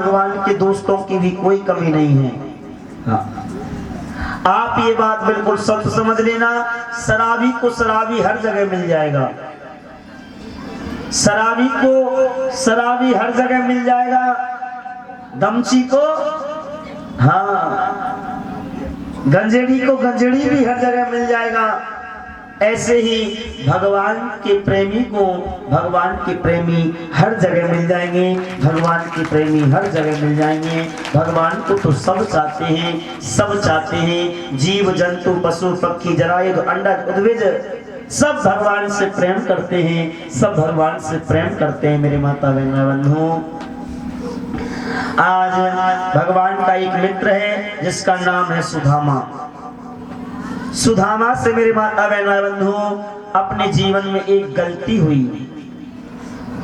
भगवान के दोस्तों की भी कोई कमी नहीं है। हाँ। आप ये बात बिल्कुल सच समझ लेना, शराबी को शराबी हर जगह मिल जाएगा, शराबी को शराबी हर जगह मिल जाएगा, दमची को, हाँ, गंजेड़ी को गंजेड़ी भी हर जगह मिल जाएगा। ऐसे ही भगवान के प्रेमी को भगवान के प्रेमी हर जगह मिल जाएंगे, भगवान के प्रेमी हर जगह मिल जाएंगे। भगवान को तो सब चाहते हैं, सब चाहते हैं। जीव जंतु पशु पक्षी जरायुध अंडज उद्भिज सब भगवान से प्रेम करते हैं, सब भगवान से प्रेम करते हैं। मेरे माता बहनों, आज भगवान का एक मित्र है जिसका नाम है सुदामा। सुदामा से मेरे माता बहनों अपने जीवन में एक गलती हुई,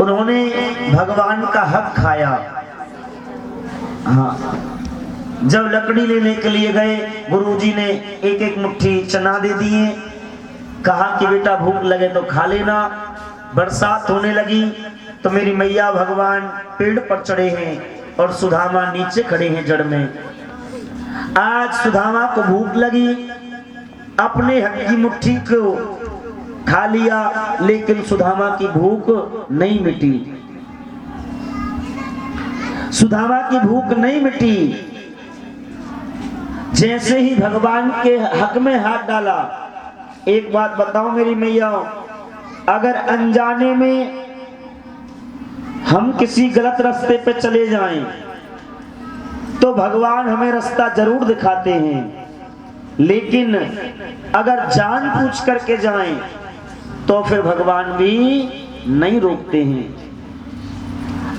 उन्होंने भगवान का हक खाया। हाँ, जब लकड़ी लेने के लिए गए, गुरुजी ने एक एक मुट्ठी चना दे दिए, कहा कि बेटा भूख लगे तो खा लेना। बरसात होने लगी तो मेरी मैया भगवान पेड़ पर चढ़े हैं और सुदामा नीचे खड़े हैं जड़ में। आज सुदामा को भूख लगी, अपने हक की मुट्ठी को खा लिया, लेकिन सुदामा की भूख नहीं मिटी, सुदामा की भूख नहीं मिटी। जैसे ही भगवान के हक में हाथ डाला, एक बात बताओ मेरी मैया, अगर अनजाने में हम किसी गलत रास्ते पे चले जाएं तो भगवान हमें रास्ता जरूर दिखाते हैं, लेकिन अगर जान पूछ करके जाएं तो फिर भगवान भी नहीं रोकते हैं।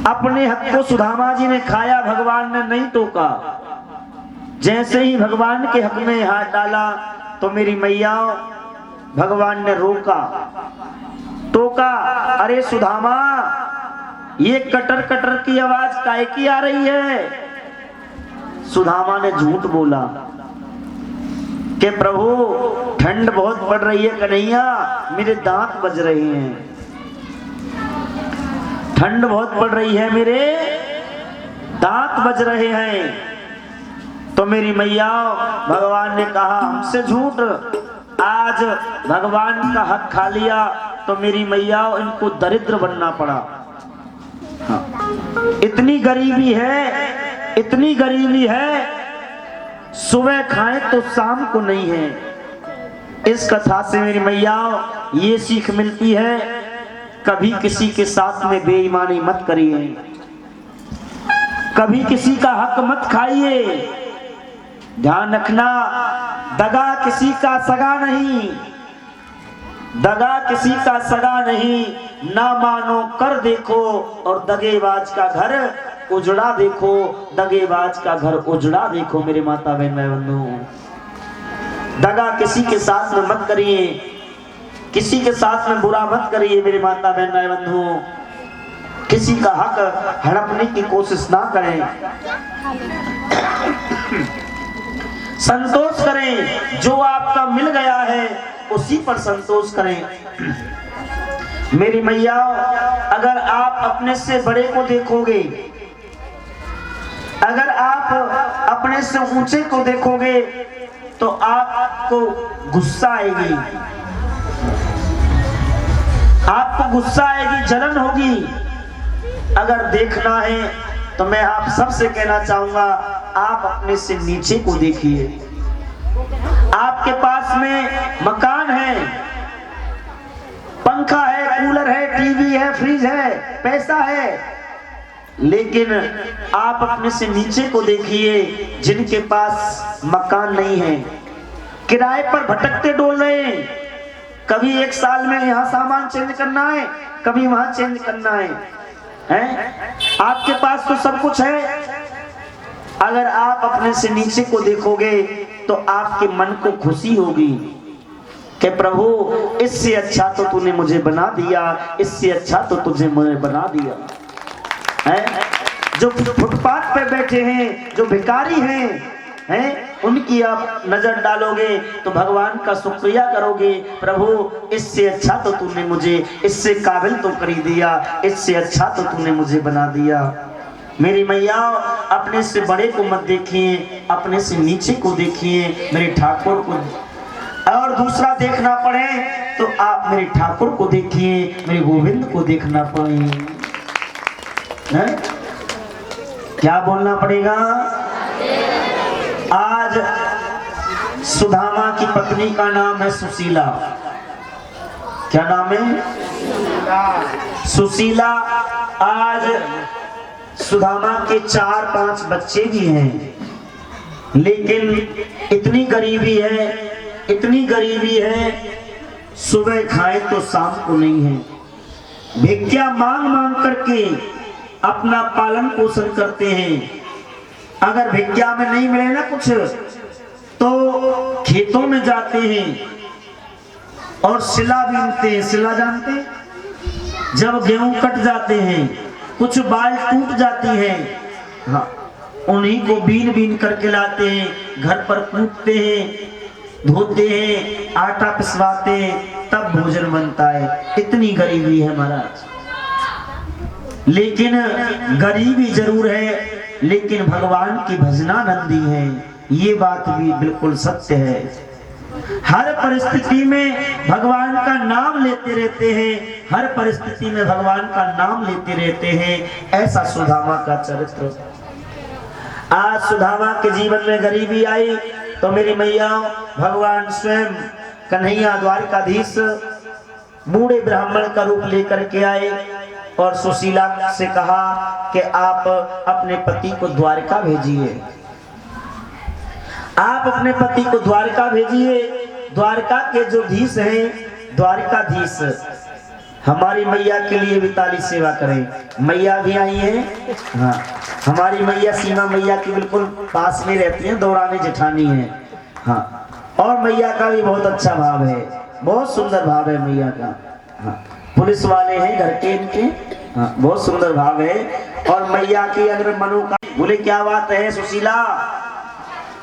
अपने हक को सुदामा जी ने खाया, भगवान ने नहीं टोका। जैसे ही भगवान के हक में हाथ डाला तो मेरी मैया भगवान ने रोका, टोका, अरे सुदामा ये कटर कटर की आवाज काहे की आ रही है? सुदामा ने झूठ बोला कि प्रभु ठंड बहुत पड़ रही है कन्हैया, मेरे दांत बज रहे हैं, ठंड बहुत पड़ रही है, मेरे दांत बज रहे हैं। तो मेरी मैया भगवान ने कहा हमसे झूठ, आज भगवान का हक खा लिया तो मेरी मैया इनको दरिद्र बनना पड़ा। हाँ। इतनी गरीबी है, इतनी गरीबी है, सुबह खाएं तो शाम को नहीं है। इस कथा से मेरी मैया ये सीख मिलती है, कभी किसी के साथ में बेईमानी मत करिए, कभी किसी का हक मत खाइए। ध्यान रखना, दगा किसी का सगा नहीं, दगा किसी का सगा नहीं। ना मानो कर देखो और दगेबाज का घर उजड़ा देखो, दगेबाज का घर उजड़ा देखो। मेरे माता बहनों, दगा किसी के साथ में मत करिए, किसी के साथ में बुरा मत करिए। मेरे माता बहनों, किसी का हक हड़पने की कोशिश ना करें, संतोष करें, जो आपका मिल गया है उसी पर संतोष करें। मेरी मैया, अगर आप अपने से बड़े को देखोगे, अगर आप अपने से ऊंचे को देखोगे तो आपको गुस्सा आएगी, आपको गुस्सा आएगी, जलन होगी। अगर देखना है तो मैं आप सबसे कहना चाहूंगा, आप अपने से नीचे को देखिए। आपके पास में मकान है, पंखा है, कूलर है, टीवी है, फ्रिज है, पैसा है, लेकिन आप अपने से नीचे को देखिए जिनके पास मकान नहीं है, किराए पर भटकते डोल रहे हैं। कभी एक साल में यहाँ सामान चेंज करना है, कभी वहां चेंज करना है? आपके पास तो सब कुछ है। अगर आप अपने से नीचे को देखोगे तो आपके मन को खुशी होगी कि प्रभु इससे अच्छा तो तूने मुझे बना दिया, इससे अच्छा तो तुझे मुझे बना दिया है। जो फुटपाथ पे बैठे हैं, जो भिखारी हैं, उनकी आप नजर डालोगे तो भगवान का शुक्रिया करोगे, प्रभु इससे अच्छा तो तूने मुझे, इससे काबिल तो कर दिया, इससे अच्छा तो तूने मुझे बना दिया। मेरी मैया अपने से बड़े को मत देखिए, अपने से नीचे को देखिए, मेरे ठाकुर को। और दूसरा देखना पड़े तो आप मेरे ठाकुर को देखिए, मेरे गोविंद को देखना पड़े। क्या बोलना पड़ेगा? आज सुदामा की पत्नी का नाम है सुशीला। क्या नाम है? सुशीला। आज सुदामा के 4-5 बच्चे भी हैं, लेकिन इतनी गरीबी है, इतनी गरीबी है, सुबह खाए तो शाम को नहीं है। भिक्षा मांग मांग करके अपना पालन पोषण करते हैं। अगर भिक्षा में नहीं मिले ना कुछ तो खेतों में जाते हैं और सिला बीनते हैं। सिला जानते हैं? जब गेहूं कट जाते हैं, कुछ बाल टूट जाती है, हाँ, उन्हीं को बीन बीन करके लाते हैं, घर पर कूटते हैं, धोते हैं, आटा पिसवाते हैं, तब भोजन बनता है। इतनी गरीबी है महाराज। लेकिन गरीबी जरूर है, लेकिन भगवान की भजनानंदी है, ये बात भी बिल्कुल सत्य है। हर परिस्थिति में भगवान का नाम लेते रहते हैं, हर परिस्थिति में भगवान का नाम लेते रहते हैं। ऐसा सुदामा का चरित्र। आज सुदामा के जीवन में गरीबी आई तो मेरी मैया भगवान स्वयं कन्हैया द्वारकाधीश बूढ़े ब्राह्मण का रूप लेकर के आए और सुशीला से कहा कि आप अपने पति को द्वारका भेजिए, आप अपने पति को द्वारका भेजिए। द्वारका के जो धीश हैं, द्वारकाधीश, हमारी मैया के लिए भी ताली सेवा करें। मैया भी आई हैं, हाँ, हमारी मैया सीमा मैया की बिल्कुल पास में रहती हैं, दौरानी जेठानी है, हाँ। और मैया का भी बहुत अच्छा भाव है, बहुत सुंदर भाव है मैया का, हाँ। पुलिस वाले हैं घर के इनके, हाँ, बहुत सुंदर भाव है। और मैया की अगर मनोकामना। बोले क्या बात है सुशीला?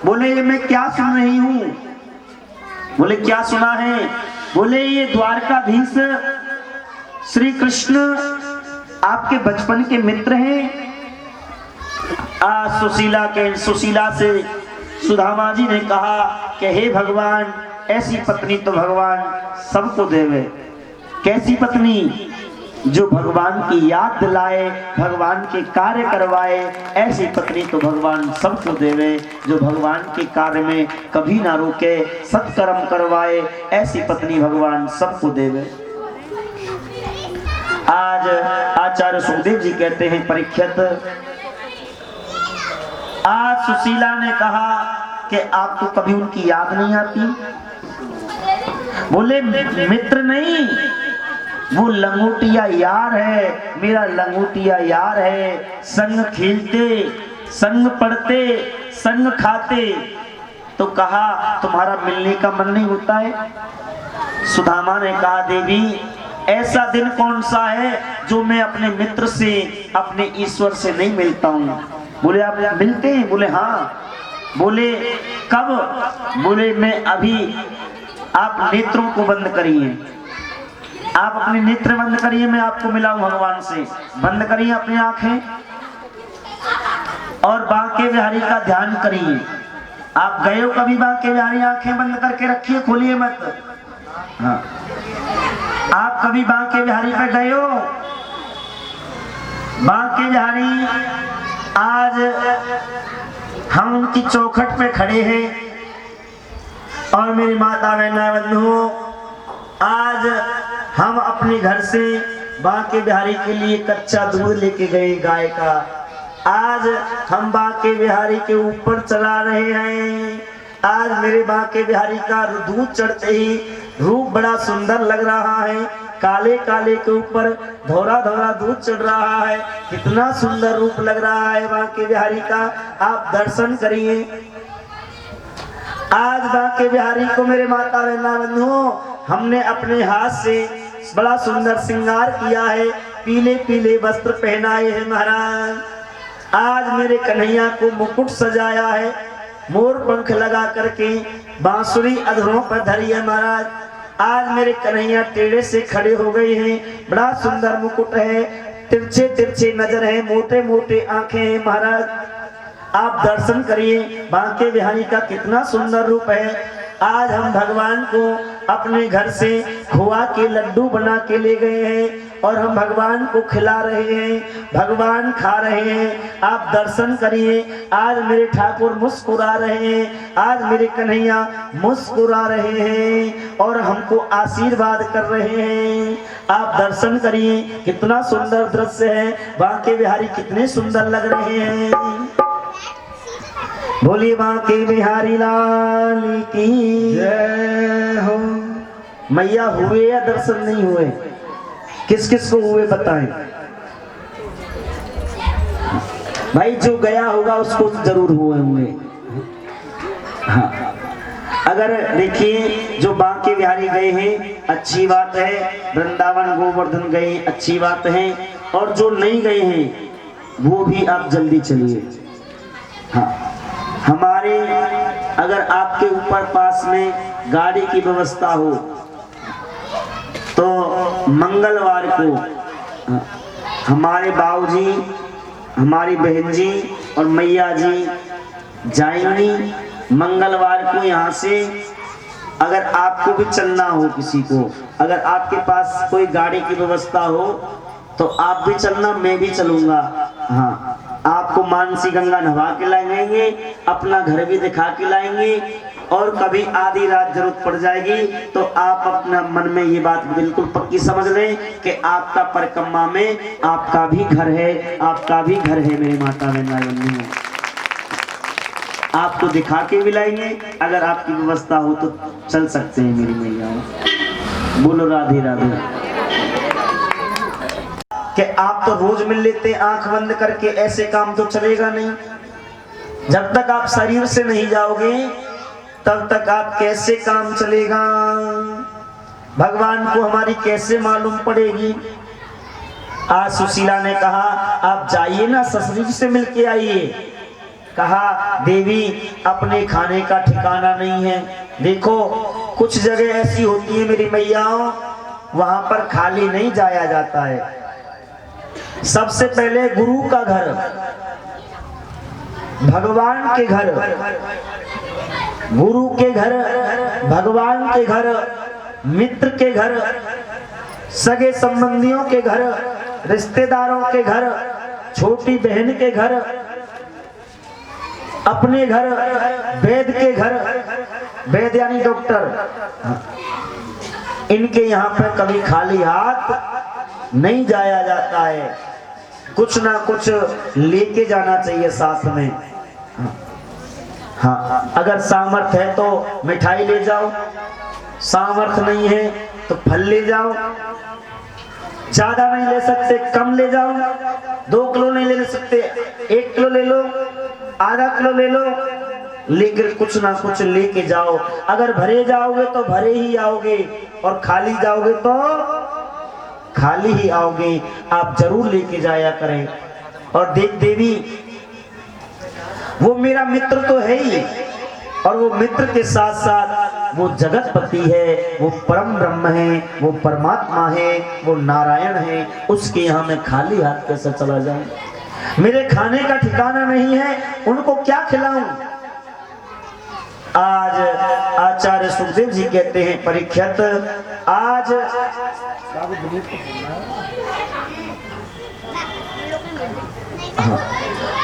बोले ये मैं क्या सुन रही हूँ? बोले क्या सुना है? बोले ये द्वारकाधीश श्री कृष्ण आपके बचपन के मित्र हैं। आज सुशीला से सुदामा जी ने कहा कि हे भगवान, ऐसी पत्नी तो भगवान सबको देवे। कैसी पत्नी? जो भगवान की याद दिलाए, भगवान के कार्य करवाए, ऐसी पत्नी तो भगवान सबको देवे। जो भगवान के कार्य में कभी ना रोके, सत्कर्म करवाए, ऐसी पत्नी भगवान सबको देवे। आज आचार्य सुखदेव जी कहते हैं, परीक्षित, आज सुशीला ने कहा कि आपको कभी उनकी याद नहीं आती? बोले मित्र नहीं, वो लंगोटिया यार है, मेरा लंगोटिया यार है। संग खेलते, संग पढ़ते, संग खाते। तो कहा तुम्हारा मिलने का मन नहीं होता है? सुदामा ने कहा देवी, ऐसा दिन कौन सा है जो मैं अपने मित्र से, अपने ईश्वर से नहीं मिलता हूँ? बोले आप मिलते हैं? बोले हाँ। बोले कब? बोले मैं अभी। आप नेत्रों को बंद करिए, आप अपने नेत्र बंद करिए, मैं आपको मिलाऊं भगवान से। बंद करिए अपनी आंखें और बांके बिहारी का ध्यान करिए। आप गए हो कभी बांके बिहारी? आंखें बंद करके रखिए, खोलिए मत। हाँ, आप कभी बांके बिहारी पे गए हो? बांके बिहारी, आज हम उनकी चौखट पे खड़े हैं और मेरी माता बहना बंधुओं, आज हम अपने घर से बांके बिहारी के लिए कच्चा दूध लेके गए गाय का। आज हम बांके बिहारी के ऊपर चला रहे हैं। आज मेरे बांके बिहारी का दूध चढ़ते ही रूप बड़ा सुंदर लग रहा है। काले काले के ऊपर धोरा धोरा दूध चढ़ रहा है। कितना सुंदर रूप लग रहा है बांके बिहारी का, आप दर्शन करिए। आज बांके बिहारी को मेरे माता बहना बंधुओं, हमने अपने हाथ से बड़ा सुंदर श्रृंगार किया है, पीले पीले वस्त्र पहनाए हैं महाराज। आज मेरे कन्हैया को मुकुट सजाया है, मोर पंख लगा करके बांसुरी अधरों पर धरी है महाराज। आज मेरे कन्हैया टेढ़े से खड़े हो गए हैं, बड़ा सुंदर मुकुट है, तिरछे तिरछे नजर है, मोटे मोटे आंखें हैं महाराज। आप दर्शन करिए बांके बिहारी का कितना सुंदर रूप है। आज हम भगवान को अपने घर से खोआ के लड्डू बना के ले गए हैं और हम भगवान को खिला रहे हैं, भगवान खा रहे हैं। आप दर्शन करिए, आज मेरे ठाकुर मुस्कुरा रहे हैं, आज मेरे कन्हैया मुस्कुरा रहे हैं और हमको आशीर्वाद कर रहे हैं। आप दर्शन करिए, कितना सुंदर दृश्य है। बांके बिहारी कितने सुंदर लग रहे हैं। बोलिए बांके बिहारी लाल की जय हो। मैया हुए या दर्शन नहीं हुए? किस किस को हुए बताएं भाई। जो गया होगा उसको जरूर हुए। हाँ, अगर देखिए जो बांके बिहारी गए हैं अच्छी बात है, वृंदावन गोवर्धन गए अच्छी बात है, और जो नहीं गए हैं वो भी आप जल्दी चलिए। हाँ, हमारे अगर आपके ऊपर पास में गाड़ी की व्यवस्था हो तो मंगलवार को हमारे बाबूजी, हमारी बहन जी और मैया जी जाएंगी मंगलवार को यहाँ से। अगर आपको भी चलना हो, किसी को अगर आपके पास कोई गाड़ी की व्यवस्था हो तो आप भी चलना, मैं भी चलूंगा। हाँ, आपको मानसी गंगा नहा के लाएंगे, अपना घर भी दिखा के लाएंगे, और कभी आधी रात जरूरत पड़ जाएगी तो आप अपना मन में ये बात बिल्कुल पक्की समझ लें कि आपका परिक्रमा में आपका भी घर है, आपका भी घर है मेरी माता बहन। आपको दिखा के भी लाएंगे, अगर आपकी व्यवस्था हो तो चल सकते हैं मेरी मैया। बोलो राधे राधे। कि आप तो रोज मिल लेते आंख बंद करके, ऐसे काम तो चलेगा नहीं। जब तक आप शरीर से नहीं जाओगे तब तक आप कैसे काम चलेगा? भगवान को हमारी कैसे मालूम पड़ेगी? आज सुशीला ने कहा आप जाइए ना, शरीर से मिलके आइए। कहा देवी अपने खाने का ठिकाना नहीं है। देखो कुछ जगह ऐसी होती है मेरी मैयाओं, वहां पर खाली नहीं जाया जाता है। सबसे पहले गुरु का घर, भगवान के घर, गुरु के घर, भगवान के घर, मित्र के घर, सगे संबंधियों के घर, रिश्तेदारों के घर, छोटी बहन के घर, अपने घर, वैद्य के घर, वैद्य यानी डॉक्टर, इनके यहाँ पर कभी खाली हाथ नहीं जाया जाता है। कुछ ना कुछ लेके जाना चाहिए साथ में। हाँ, अगर सामर्थ्य है तो मिठाई ले जाओ, सामर्थ्य नहीं है तो फल ले जाओ। ज्यादा नहीं ले सकते, कम ले जाओ। 2 किलो नहीं ले सकते, 1 किलो ले लो, आधा किलो ले लो, लेकिन कुछ ना कुछ लेके जाओ। अगर भरे जाओगे तो भरे ही आओगे, और खाली जाओगे तो खाली ही आओगे। आप जरूर लेके जाया करें। और देख देवी, वो मेरा मित्र तो है ही, और वो मित्र के साथ साथ वो जगतपति है, वो परम ब्रह्म है, वो परमात्मा है, वो नारायण है। उसके यहाँ मैं खाली हाथ कैसे चला जाऊं? मेरे खाने का ठिकाना नहीं है, उनको क्या खिलाऊं? आज आचार्य सुखदेव जी कहते हैं परीक्षित,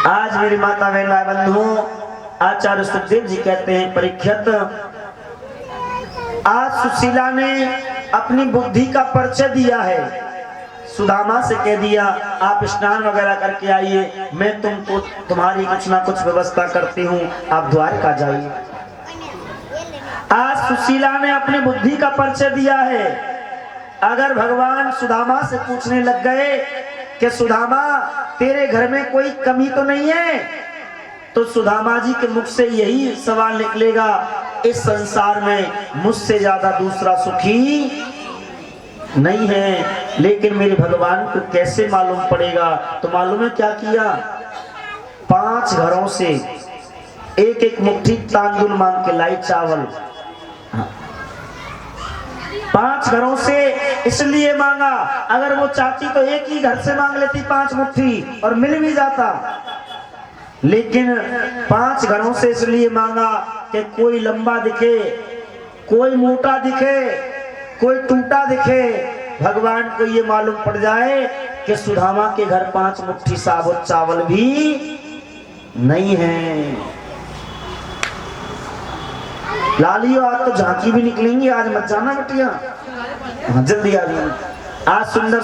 आज मेरी माता बहन बंधु, आचार्य सुखदेव जी कहते हैं परीक्षित, आज सुशीला ने अपनी बुद्धि का परिचय दिया है। सुदामा से कह दिया आप स्नान वगैरह करके आइए, मैं तुमको तुम्हारी कुछ ना कुछ व्यवस्था करती हूँ, आप द्वारका जाइए। आज सुशीला ने अपनी बुद्धि का परिचय दिया है। अगर भगवान सुदामा से पूछने लग गए कि सुदामा तेरे घर में कोई कमी तो नहीं है, तो सुदामा जी के मुख से यही सवाल निकलेगा, इस संसार में मुझसे ज्यादा दूसरा सुखी नहीं है। लेकिन मेरे भगवान को कैसे मालूम पड़ेगा? तो मालूम है क्या किया? 5 घरों से एक एक मुट्ठी तांदुल मांग के लाई, चावल। 5 घरों से इसलिए मांगा, अगर वो चाहती तो एक ही घर से मांग लेती 5 मुट्ठी और मिल भी जाता, लेकिन 5 घरों से इसलिए मांगा कि कोई लंबा दिखे, कोई मोटा दिखे, कोई टूटा दिखे, भगवान को ये मालूम पड़ जाए कि सुदामा के घर 5 मुट्ठी साबुत चावल भी नहीं है। लालियो आज तो झांकी भी निकलेंगी, आज मत जाना बिटिया, हाँ जल्दी आ जाना। आज सुंदर